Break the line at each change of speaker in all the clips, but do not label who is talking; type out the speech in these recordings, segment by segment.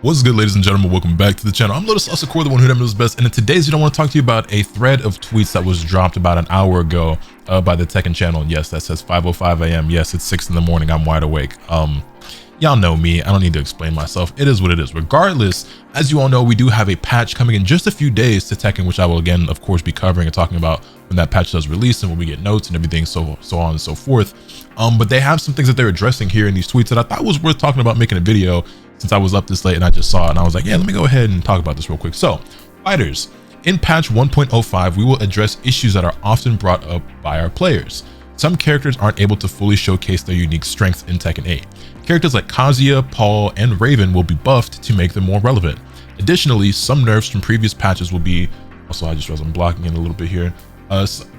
What's good, ladies and gentlemen? Welcome back to the channel. I'm LotusAsakura, the one who never knows best, and in today's video I want to talk to you about a thread of tweets that was dropped about an hour ago by the Tekken channel. Yes, that says 5:05 a.m. Yes, it's 6 in the morning. I'm wide awake. Y'all know me. I don't need to explain myself. It is what it is. Regardless, as you all know, we do have a patch coming in just a few days to Tekken, which I will again, of course, be covering and talking about when that patch does release and when we get notes and everything, so on and so forth. But they have some things that they're addressing here in these tweets that I thought was worth talking about, making a video, since I was up this late and I just saw it and I was like, yeah, let me go ahead and talk about this real quick. So, fighters, in patch 1.05, we will address issues that are often brought up by our players. Some characters aren't able to fully showcase their unique strengths in Tekken 8. Characters like Kazuya, Paul, and Raven will be buffed to make them more relevant. Additionally, some nerfs from previous patches will be, also I just realized I'm blocking in a little bit here.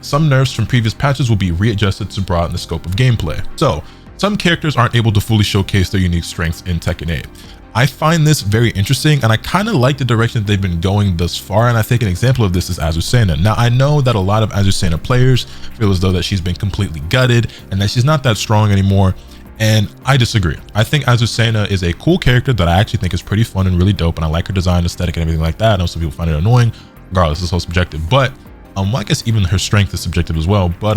Some nerfs from previous patches will be readjusted to broaden the scope of gameplay. So, some characters aren't able to fully showcase their unique strengths in Tekken 8. I find this very interesting, and I kind of like the direction that they've been going thus far, and I think an example of this is Azucena. Now, I know that a lot of Azucena players feel as though that she's been completely gutted and that she's not that strong anymore, and I disagree. I think Azucena is a cool character that I actually think is pretty fun and really dope, and I like her design, aesthetic, and everything like that. I know some people find it annoying. Regardless, it's so subjective, but I guess even her strength is subjective as well, but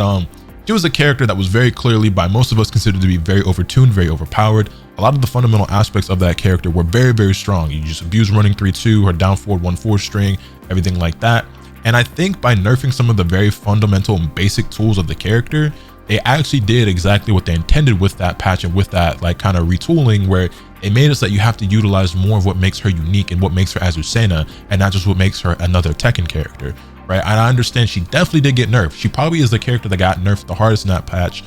she was a character that was very clearly by most of us considered to be very overtuned, very overpowered. A lot of the fundamental aspects of that character were very, very strong. You just abuse running 3-2, her down forward 1-4 string, everything like that. And I think by nerfing some of the very fundamental and basic tools of the character, they actually did exactly what they intended with that patch and with that like kind of retooling, where it made us that you have to utilize more of what makes her unique and what makes her Azucena, and not just what makes her another Tekken character. Right, and I understand she definitely did get nerfed. She probably is the character that got nerfed the hardest in that patch,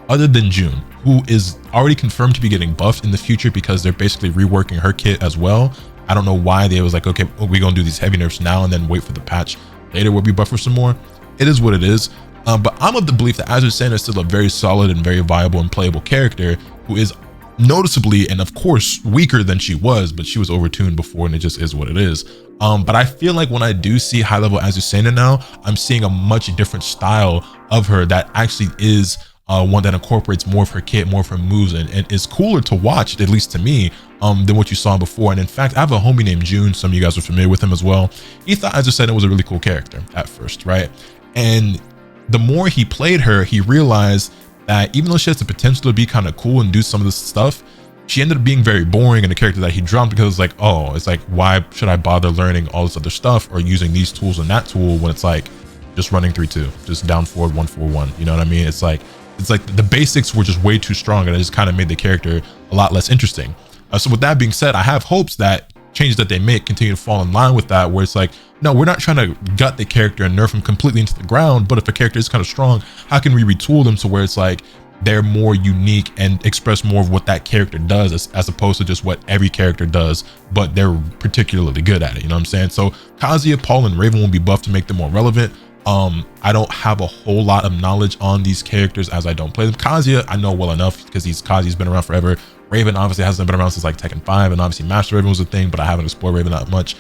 other than June, who is already confirmed to be getting buffed in the future because they're basically reworking her kit as well. I don't know why they was like, okay, we're gonna do these heavy nerfs now and then wait for the patch later where we buff her some more. It is what it is. But I'm of the belief that Azucena is still a very solid and very viable and playable character who is noticeably and of course weaker than she was, but she was overtuned before and it just is what it is. But I feel like when I do see high level Azucena now, I'm seeing a much different style of her that actually is one that incorporates more of her kit, more of her moves, and is cooler to watch, at least to me, than what you saw before. And in fact, I have a homie named June. Some of you guys are familiar with him as well. He thought Azucena was a really cool character at first, right? And the more he played her, he realized that even though she has the potential to be kind of cool and do some of this stuff, she ended up being very boring in a character that he dropped because it's like, oh, it's like, why should I bother learning all this other stuff or using these tools and that tool when it's like just running 3-2, just down forward 1-4-1, you know what I mean? It's like the basics were just way too strong, and it just kind of made the character a lot less interesting. So with that being said, I have hopes that changes that they make continue to fall in line with that, where it's like, no, we're not trying to gut the character and nerf him completely into the ground, but if a character is kind of strong, how can we retool them to where it's like they're more unique and express more of what that character does as opposed to just what every character does, but they're particularly good at it, you know what I'm saying? So Kazuya, Paul, and Raven will be buffed to make them more relevant. I don't have a whole lot of knowledge on these characters as I don't play them. Kazuya, I know well enough because Kazuya's been around forever. Raven obviously hasn't been around since like Tekken 5, and obviously Master Raven was a thing, but I haven't explored Raven that much.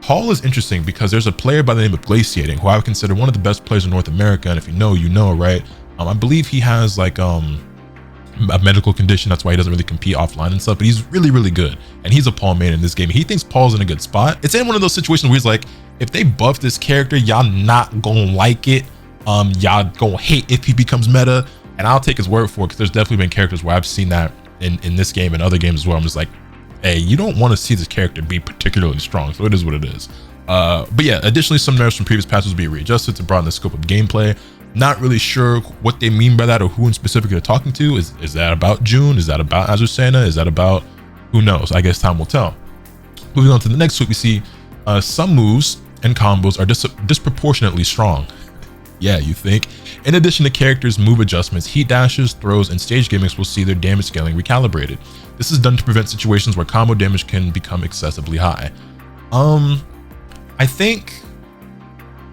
Paul is interesting because there's a player by the name of Glaciating who I would consider one of the best players in North America, and if you know, you know, right? I believe he has like a medical condition, that's why he doesn't really compete offline and stuff, but he's really, really good, and he's a Paul main in this game. He thinks Paul's in a good spot. It's in one of those situations where he's like, if they buff this character, y'all not gonna like it, y'all gonna hate if he becomes meta, and I'll take his word for it because there's definitely been characters where I've seen that in this game and other games as well. I'm just like, hey, you don't want to see this character be particularly strong, so it is what it is. But yeah, additionally, some nerfs from previous patches will be readjusted to broaden the scope of gameplay. Not really sure what they mean by that or who in specific they're talking to. Is that about June? Is that about Azucena? Is that about, who knows? I guess time will tell. Moving on to the next tweet, we see some moves and combos are disproportionately strong. Yeah, you think? In addition to characters' move adjustments, heat dashes, throws, and stage gimmicks will see their damage scaling recalibrated. This is done to prevent situations where combo damage can become excessively high. I think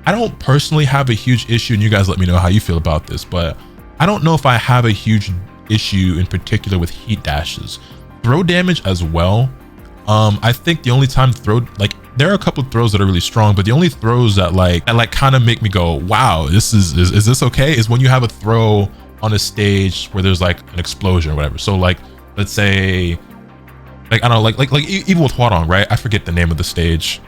I don't personally have a huge issue, and you guys let me know how you feel about this, but I don't know if I have a huge issue in particular with heat dashes. Throw damage as well. I think the only time there are a couple of throws that are really strong, but the only throws that kind of make me go, wow, is this okay, is when you have a throw on a stage where there's like an explosion or whatever. So like, let's say like I don't know, even with Huarong, right? I forget the name of the stage.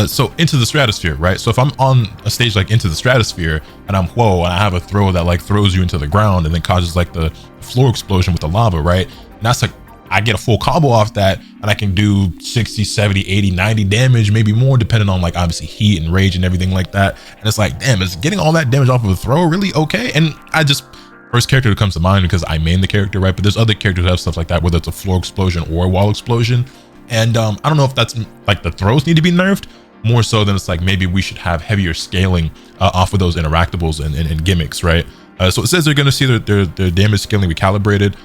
So Into the Stratosphere, right? So if I'm on a stage like Into the Stratosphere and I'm Huo and I have a throw that like throws you into the ground and then causes like the floor explosion with the lava, right? And that's like, I get a full combo off that and I can do 60, 70, 80, 90 damage, maybe more, depending on like obviously heat and rage and everything like that. And it's like, damn, is getting all that damage off of a throw really okay? And I just, first character that comes to mind because I main the character, right? But there's other characters that have stuff like that, whether it's a floor explosion or a wall explosion. And I don't know if that's like the throws need to be nerfed more so than it's like maybe we should have heavier scaling off of those interactables and gimmicks, right? So it says they're going to see their damage scaling recalibrated.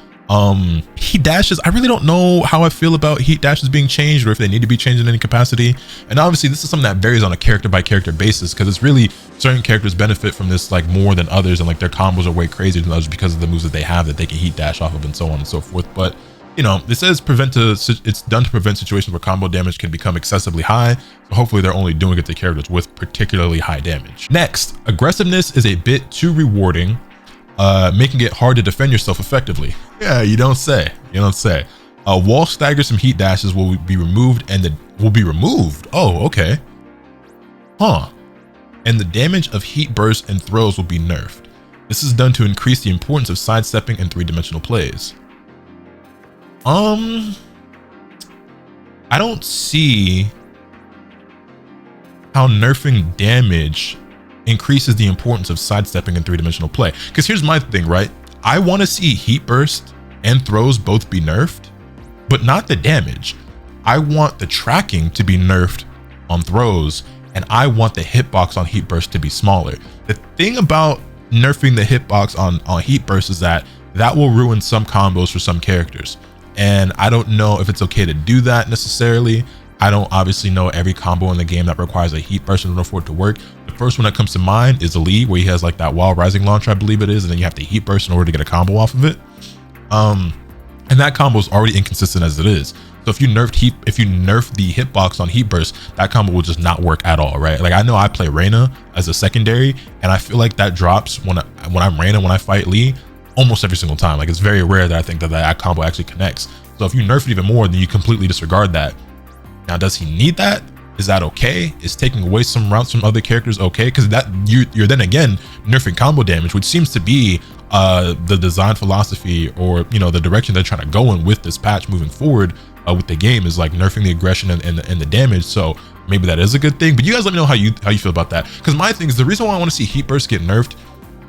Heat dashes, I really don't know how I feel about heat dashes being changed or if they need to be changed in any capacity. And obviously this is something that varies on a character by character basis because it's really certain characters benefit from this like more than others, and like their combos are way crazier than others because of the moves that they have that they can heat dash off of and so on and so forth. But you know, it says it's done to prevent situations where combo damage can become excessively high. So hopefully they're only doing it to characters with particularly high damage. Next, aggressiveness is a bit too rewarding, making it hard to defend yourself effectively. Yeah, you don't say. You don't say. Wall staggers from heat dashes will be removed Oh, okay. Huh. And the damage of heat bursts and throws will be nerfed. This is done to increase the importance of sidestepping in three-dimensional plays. I don't see how nerfing damage increases the importance of sidestepping in three-dimensional play. Because here's my thing, right? I want to see heat burst and throws both be nerfed, but not the damage. I want the tracking to be nerfed on throws, and I want the hitbox on heat burst to be smaller. The thing about nerfing the hitbox on heat burst is that will ruin some combos for some characters. And I don't know if it's okay to do that necessarily. I don't obviously know every combo in the game that requires a heat burst in order for it to work. The first one that comes to mind is Lee, where he has like that wild rising launcher, I believe it is, and then you have to heat burst in order to get a combo off of it. And that combo is already inconsistent as it is. So if you nerf the hitbox on heat burst, that combo will just not work at all, right? Like I know I play Reyna as a secondary, and I feel like that drops when I'm Reyna when I fight Lee almost every single time. Like it's very rare that I think that combo actually connects. So if you nerf it even more, then you completely disregard that. Now, does he need that? Is that okay? Is taking away some routes from other characters okay? Because that you're then again nerfing combo damage, which seems to be the design philosophy, or you know, the direction they're trying to go in with this patch moving forward with the game, is like nerfing the aggression and the damage. So maybe that is a good thing. But you guys let me know how you feel about that. Because my thing is, the reason why I want to see heat burst get nerfed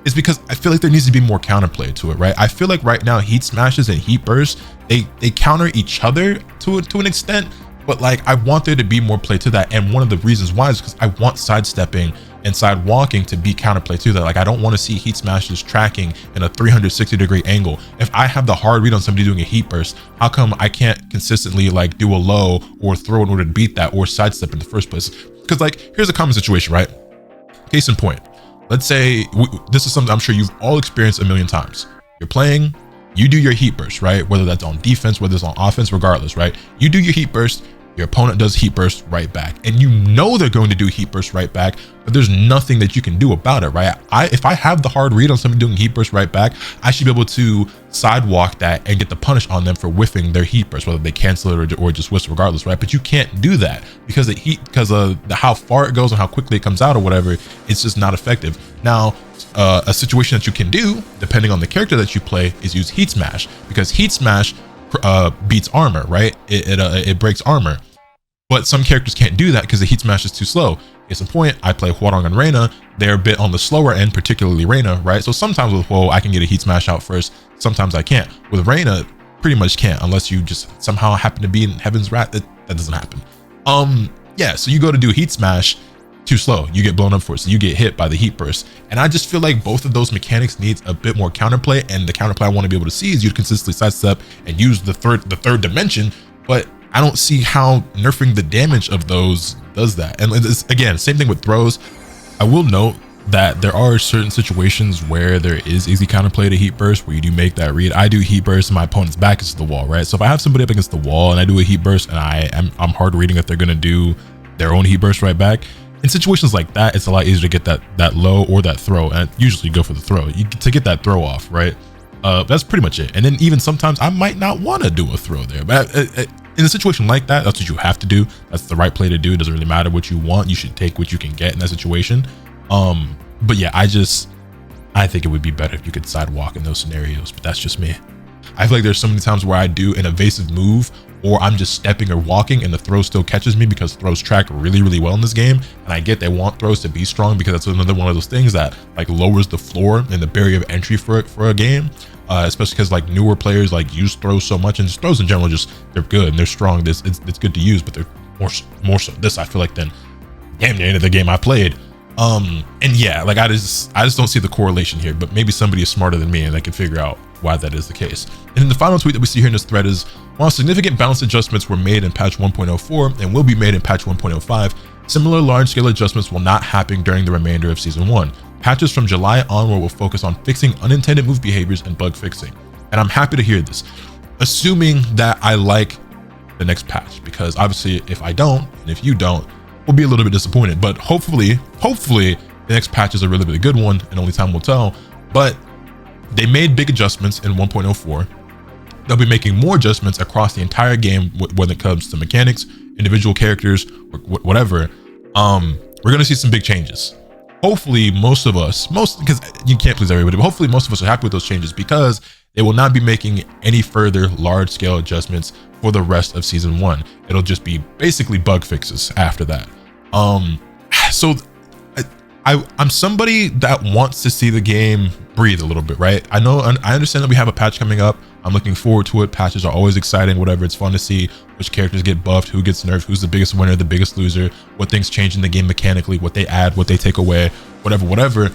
is because I feel like there needs to be more counterplay to it, right? I feel like right now heat smashes and heat bursts, they counter each other to an extent, but like I want there to be more play to that. And one of the reasons why is because I want sidestepping and side walking to be counterplay to that. Like I don't want to see heat smashes tracking in a 360-degree angle. If I have the hard read on somebody doing a heat burst, how come I can't consistently like do a low or throw in order to beat that or sidestep in the first place? Because like here's a common situation, right? Case in point, let's say this is something I'm sure you've all experienced a million times. You're playing, you do your heat burst, right? Whether that's on defense, whether it's on offense, regardless, right? You do your heat burst, your opponent does heat burst right back, and you know they're going to do heat burst right back, but there's nothing that you can do about it, right? If I have the hard read on somebody doing heat burst right back, I should be able to sidewalk that and get the punish on them for whiffing their heat burst, whether they cancel it or just whiff regardless, right? But you can't do that because of how far it goes and how quickly it comes out or whatever. It's just not effective. Now, a situation that you can do, depending on the character that you play, is use heat smash, because heat smash beats armor, right? It breaks armor, but some characters can't do that because the heat smash is too slow. Case in point, I play Huarong and Reyna. They're a bit on the slower end, particularly Reyna, right? So sometimes with Huo, I can get a heat smash out first. Sometimes I can't. With Reyna, pretty much can't, unless you just somehow happen to be in Heaven's Wrath. That doesn't happen. Yeah, so you go to do heat smash, too slow, you get blown up for it, so you get hit by the heat burst. And I just feel like both of those mechanics needs a bit more counterplay, and the counterplay I want to be able to see is you consistently sidestep and use the third dimension, but I don't see how nerfing the damage of those does that. And it's, again, same thing with throws. I will note that there are certain situations where there is easy counterplay to heat burst, where you do make that read. I do heat burst and my opponent's back is to the wall, right? So if I have somebody up against the wall and I do a heat burst and I'm hard reading if they're going to do their own heat burst right back, in situations like that, it's a lot easier to get that low or that throw, and usually go for the throw to get that throw off, right? That's pretty much it. And then even sometimes I might not want to do a throw there, but in a situation like that, that's what you have to do. That's the right play to do. It doesn't really matter what you want. You should take what you can get in that situation. But yeah, I think it would be better if you could sidewalk in those scenarios, but that's just me. I feel like there's so many times where I do an evasive move, or I'm just stepping or walking and the throw still catches me, because throws track really, really well in this game. And I get they want throws to be strong, because that's another one of those things that like lowers the floor and the barrier of entry for a game. Especially because like newer players like use throws so much, and just throws in general, just they're good and they're strong. It's good to use, but they're more so this, I feel like, than damn near any of the game I played. And yeah, like I just don't see the correlation here, but maybe somebody is smarter than me and they can figure out why that is the case. And then the final tweet that we see here in this thread is, while significant balance adjustments were made in patch 1.04 and will be made in patch 1.05, similar large-scale adjustments will not happen during the remainder of season 1. Patches from July onward will focus on fixing unintended move behaviors and bug fixing. And I'm happy to hear this, assuming that I like the next patch, because obviously if I don't, and if you don't, we'll be a little bit disappointed. But hopefully the next patch is a really, really good one, and only time will tell. But they made big adjustments in 1.04. They'll be making more adjustments across the entire game when it comes to mechanics, individual characters, or whatever. We're gonna see some big changes. Hopefully most, because you can't please everybody, but hopefully most of us are happy with those changes, because they will not be making any further large-scale adjustments for the rest of season 1. It'll just be basically bug fixes after that. So I'm somebody that wants to see the game breathe a little bit, right? I understand that we have a patch coming up. I'm looking forward to it. Patches are always exciting, whatever. It's fun to see which characters get buffed, who gets nerfed, who's the biggest winner, the biggest loser, what things change in the game mechanically, what they add, what they take away, whatever.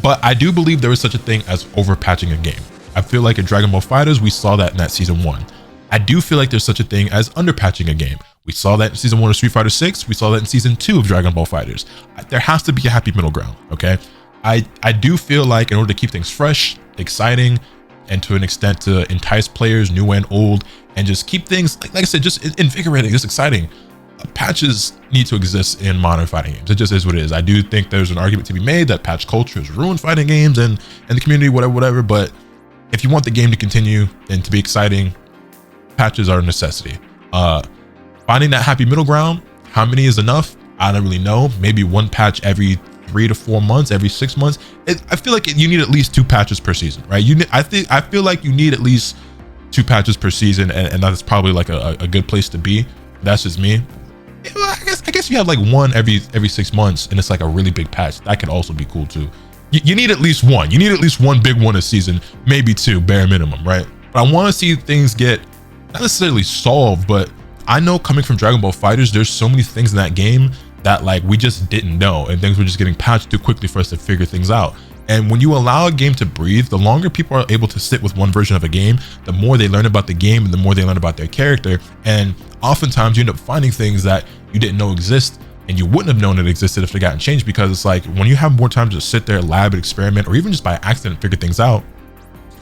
But I do believe there is such a thing as overpatching a game. I feel like in Dragon Ball FighterZ, we saw that in that season 1. I do feel like there's such a thing as underpatching a game. We saw that in season 1 of Street Fighter 6. We saw that in season 2 of Dragon Ball FighterZ. There has to be a happy middle ground, okay? I do feel like in order to keep things fresh, exciting, and to an extent to entice players, new and old, and just keep things, like I said, just invigorating, just exciting, patches need to exist in modern fighting games. It just is what it is. I do think there's an argument to be made that patch culture has ruined fighting games and the community, whatever. But if you want the game to continue and to be exciting, patches are a necessity. Finding that happy middle ground, how many is enough? I don't really know. Maybe one patch every 3 to 4 months, every 6 months. I feel like you need at least 2 patches per season, right? I feel like you need at least 2 patches per season, and that's probably like a good place to be. That's just me. I guess you have like one every 6 months, and it's like a really big patch. That could also be cool too. You need at least one. You need at least one big one a season, maybe 2, bare minimum, right? But I want to see things get not necessarily solved, but I know coming from Dragon Ball FighterZ, there's so many things in that game that like we just didn't know, and things were just getting patched too quickly for us to figure things out. And when you allow a game to breathe, the longer people are able to sit with one version of a game, the more they learn about the game and the more they learn about their character. And oftentimes you end up finding things that you didn't know exist, and you wouldn't have known it existed if they gotten changed, because it's like when you have more time to sit there, lab and experiment, or even just by accident figure things out,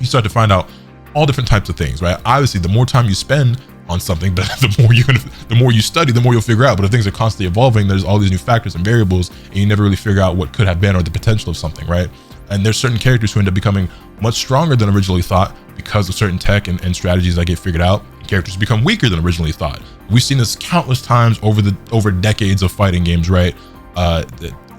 you start to find out all different types of things, right? Obviously, the more time you spend on something, the more you study, the more you'll figure out. But if things are constantly evolving, there's all these new factors and variables, and you never really figure out what could have been or the potential of something, right? And there's certain characters who end up becoming much stronger than originally thought because of certain tech and strategies that get figured out. Characters become weaker than originally thought. We've seen this countless times over decades of fighting games, right?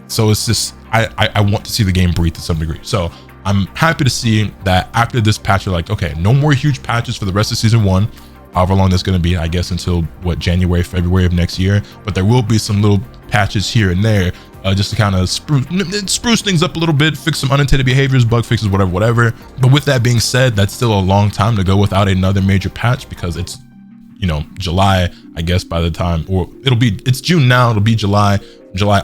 So it's just I want to see the game breathe to some degree. So I'm happy to see that after this patch, you're like, okay, no more huge patches for the rest of season 1. However long that's going to be, I guess until what, January, February of next year. But there will be some little patches here and there, just to kind of spruce things up a little bit, fix some unintended behaviors, bug fixes, whatever. But with that being said, that's still a long time to go without another major patch, because it's, July, I guess, by the time, or it's June now, it'll be July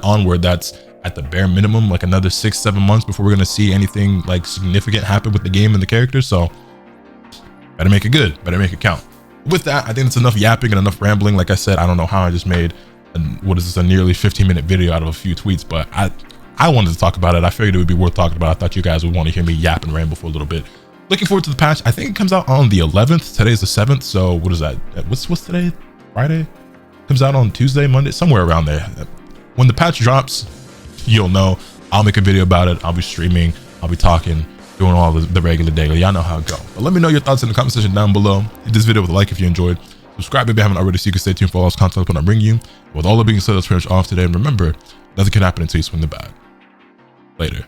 onward. That's at the bare minimum, like another 6-7 months before we're going to see anything like significant happen with the game and the characters. So better make it good, better make it count. With that, I think it's enough yapping and enough rambling. Like I said, I don't know how I just made a nearly 15-minute video out of a few tweets, but I wanted to talk about it. I figured it would be worth talking about. I thought you guys would want to hear me yap and ramble for a little bit. Looking forward to the patch. I think it comes out on the 11th. Today's the 7th. So what is that? What's today? Friday? Comes out on Tuesday, Monday, somewhere around there. When the patch drops, you'll know. I'll make a video about it. I'll be streaming. I'll be talking, doing all the regular daily. Y'all know how it go. But let me know your thoughts in the comment section down below. Hit this video with a like if you enjoyed. Subscribe if you haven't already so you can stay tuned for all this content when I bring you. With all that being said, that's pretty much off today. And remember, nothing can happen until you swing the bat. Later.